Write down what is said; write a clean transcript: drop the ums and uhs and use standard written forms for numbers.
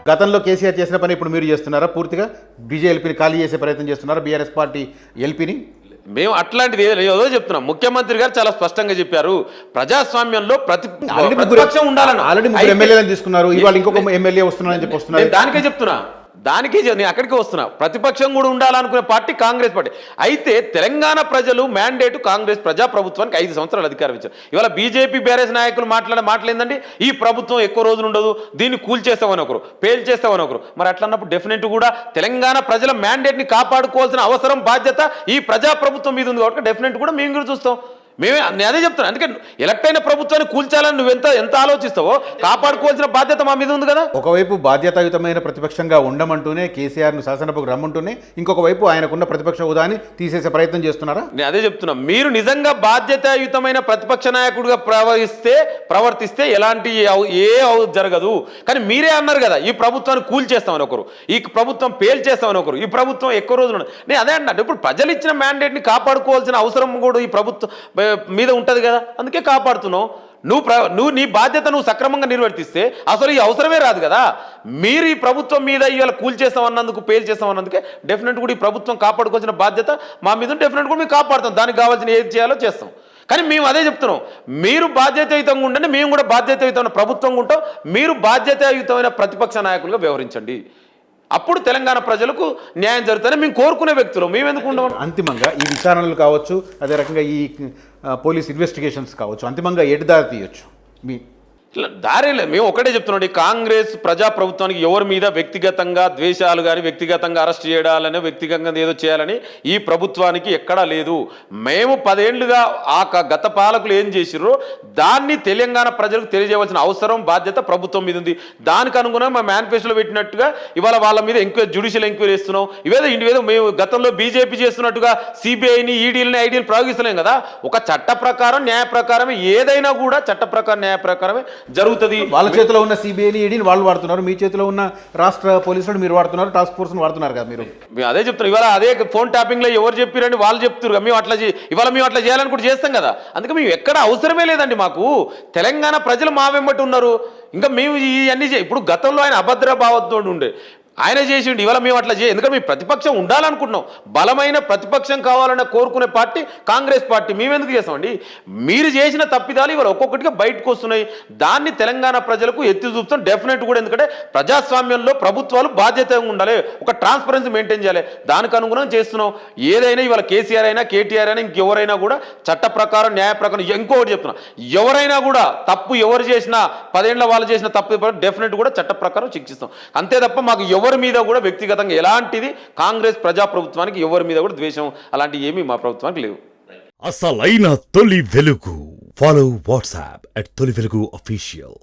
గతంలో కేసీఆర్ చేసిన పని ఇప్పుడు మీరు చేస్తున్నారా? పూర్తిగా బీజేపీని ఖాళీ చేసే ప్రయత్నం చేస్తున్నారు బీఆర్ఎస్ పార్టీ ఎల్పీని? మేము అట్లాంటిది ఏదో చెప్తున్నాం. ముఖ్యమంత్రి గారు చాలా స్పష్టంగా చెప్పారు, ప్రజాస్వామ్యంలో ప్రతిపక్షం ఉండాలని. ఆల్రెడీ 3 ఎమ్మెల్యేలను తీసుకున్నారు, ఇవాళ ఇంకొక ఎమ్మెల్యే వస్తున్నారని చెప్పి వస్తున్నారు. దానికే చెప్తున్నా, నేను అక్కడికి వస్తున్నా. ప్రతిపక్షం కూడా ఉండాలనుకునే పార్టీ కాంగ్రెస్ పార్టీ. అయితే తెలంగాణ ప్రజలు మ్యాండేట్ కాంగ్రెస్ ప్రజాప్రభుత్వానికి 5 సంవత్సరాలు అధికారం ఇచ్చారు. ఇవాళ బీజేపీ బీఆర్ఎస్ నాయకులు మాట్లాడేందండి, ఈ ప్రభుత్వం ఎక్కువ రోజులు ఉండదు, దీన్ని కూల్చేస్తామని ఒకరు, పేల్చేస్తామని ఒకరు. మరి అట్లా అన్నప్పుడు డెఫినెట్ కూడా తెలంగాణ ప్రజల మ్యాండేట్ ని కాపాడుకోవాల్సిన అవసరం, బాధ్యత ఈ ప్రజాప్రభుత్వం మీద ఉంది. కాబట్టి డెఫినెట్ కూడా మేము కూడా చూస్తాం. నేను అదే చెప్తాను. అందుకే ఎలక్ట్ అయిన ప్రభుత్వాన్ని కూల్చాలని నువ్వు ఎంత ఆలోచిస్తావో కాపాడుకోవాల్సిన బాధ్యత మా మీద ఉంది కదా. ఒకవైపు బాధ్యతాయుతమైన ప్రతిపక్షంగా ఉండమంటూనే కేసీఆర్ను శాసనసభకు రమ్మంటూనే, ఇంకొక వైపు ఆయనకున్న ప్రతిపక్ష హోదాని తీసేసే ప్రయత్నం చేస్తున్నారా? నేను అదే చెప్తున్నా. మీరు నిజంగా బాధ్యతాయుతమైన ప్రతిపక్ష నాయకుడిగా ప్రవర్తిస్తే ఎలాంటి జరగదు. కానీ మీరే అన్నారు కదా, ఈ ప్రభుత్వాన్ని కూల్చేస్తామని ఒకరు, ఈ ప్రభుత్వం పేల్చేస్తామని ఒకరు, ఈ ప్రభుత్వం ఎక్కువ రోజులు. నేను అదే అన్నా, ఇప్పుడు ప్రజలు ఇచ్చిన మ్యాండేట్ని కాపాడుకోవాల్సిన అవసరం కూడా ఈ ప్రభుత్వం మీద ఉంటుంది కదా. అందుకే కాపాడుతున్నావు. నువ్వు నీ బాధ్యత నువ్వు సక్రమంగా నిర్వర్తిస్తే అసలు ఈ అవసరమే రాదు కదా. మీరు ఈ ప్రభుత్వం మీద ఇవాళ కూల్చేస్తామన్నందుకు, పేల్చేస్తామన్నందుకే డెఫినెట్ కూడా ఈ ప్రభుత్వం కాపాడుకోవాల్సిన బాధ్యత మా మీద డెఫినెట్ కూడా మేము కాపాడుతాం. దానికి కావాల్సిన ఏది చేయాలో చేస్తాం. కానీ మేము అదే చెప్తున్నాం, మీరు బాధ్యతాయుతంగా ఉండండి, మేము కూడా బాధ్యతాయుతమైన ప్రభుత్వంగా ఉంటాం. మీరు బాధ్యతాయుతమైన ప్రతిపక్ష నాయకులుగా వ్యవహరించండి. అప్పుడు తెలంగాణ ప్రజలకు న్యాయం జరుగుతుందని మేము కోరుకునే వ్యక్తులు. మేము ఎందుకు ఉండవు? అంతిమంగా ఈ విచారణలు కావచ్చు, అదే రకంగా ఈ పోలీస్ ఇన్వెస్టిగేషన్స్ కావచ్చు, అంతిమంగా ఎటు దారి తీయొచ్చు? ఇట్లా దారిలే. మేము ఒకటే చెప్తున్నాం, కాంగ్రెస్ ప్రజాప్రభుత్వానికి ఎవరి మీద వ్యక్తిగతంగా ద్వేషాలు కానీ, వ్యక్తిగతంగా అరెస్ట్ చేయాలని, వ్యక్తిగతంగా ఏదో చేయాలని ఈ ప్రభుత్వానికి ఎక్కడా లేదు. మేము 10 ఏళ్లుగా గత పాలకులు ఏం చేసిర్రో దాన్ని తెలంగాణ ప్రజలకు తెలియజేయవలసిన అవసరం, బాధ్యత ప్రభుత్వం మీద ఉంది. దానికి అనుగుణంగా మా మేనిఫెస్టోలో పెట్టినట్టుగా ఇవాళ వాళ్ళ మీద జ్యుడిషియల్ ఎంక్వైరీ చేస్తున్నాం. ఇవేదో మేము గతంలో బీజేపీ చేస్తున్నట్టుగా సిబిఐని, ఈడీలని, ఐడీలు ప్రయోగిస్తలేం కదా. ఒక చట్ట ప్రకారం, న్యాయ ప్రకారమే ఏదైనా కూడా చట్ట ప్రకారం, న్యాయ ప్రకారమే జరుగుతుంది. వాళ్ళ చేతిలో ఉన్న సిబిఐని, ఈడీని వాళ్ళు వాడుతున్నారు, మీ చేతిలో ఉన్న రాష్ట్ర పోలీసులు మీరు వాడుతున్నారు, టాస్క్ ఫోర్స్ వాడుతున్నారు కదా. మీరు అదే చెప్తున్నారు. ఇవాళ అదే ఫోన్ ట్యాపింగ్ లో ఎవరు చెప్పారని వాళ్ళు చెప్తారు. మేము అట్లా ఇవాళ మేము అట్లా చేయాలని కూడా చేస్తాం కదా. అందుకే మేము ఎక్కడ అవసరమే లేదండి. మాకు తెలంగాణ ప్రజలు మా వెంబటి ఉన్నారు. ఇంకా మేము ఇవన్నీ ఇప్పుడు గతంలో ఆయన అభద్ర భావంతో ఉండే ఆయన చేసిండు, ఇవాళ మేము అట్లా ఎందుకంటే మేము ప్రతిపక్షం ఉండాలనుకుంటున్నాం. బలమైన ప్రతిపక్షం కావాలన్న కోరుకునే పార్టీ కాంగ్రెస్ పార్టీ. మేమెందుకు చేస్తామండి? మీరు చేసిన తప్పిదాలు ఇవాళ ఒక్కొక్కటిగా బయటకు వస్తున్నాయి. దాన్ని తెలంగాణ ప్రజలకు ఎత్తి చూపుతాం డెఫినెట్ కూడా. ఎందుకంటే ప్రజాస్వామ్యంలో ప్రభుత్వాలు బాధ్యతగా ఉండాలి, ఒక ట్రాన్స్పరెన్సీ మెయింటైన్ చేయాలి. దానికి అనుగుణంగా చేస్తున్నాం. ఏదైనా ఇవాళ కేసీఆర్ అయినా, కేటీఆర్ అయినా, ఇంకెవరైనా కూడా చట్ట ప్రకారం, న్యాయ ప్రకారం. ఇంకొకటి చెప్తున్నా, ఎవరైనా కూడా తప్పు ఎవరు చేసినా, 10 ఏళ్ల వాళ్ళు చేసిన తప్పు డెఫినెట్ కూడా చట్ట ప్రకారం శిక్షిస్తాం. అంతే తప్ప మాకు ఎవరి మీద కూడా వ్యక్తిగతంగా ఎలాంటిది కాంగ్రెస్ ప్రజాప్రభుత్వానికి ఎవరి మీద కూడా ద్వేషం అలాంటి ఏమీ మా ప్రభుత్వానికి లేవు. అసలైన తొలి వెలుగు. ఫాలో వాట్సాప్ @తొలి వెలుగు official.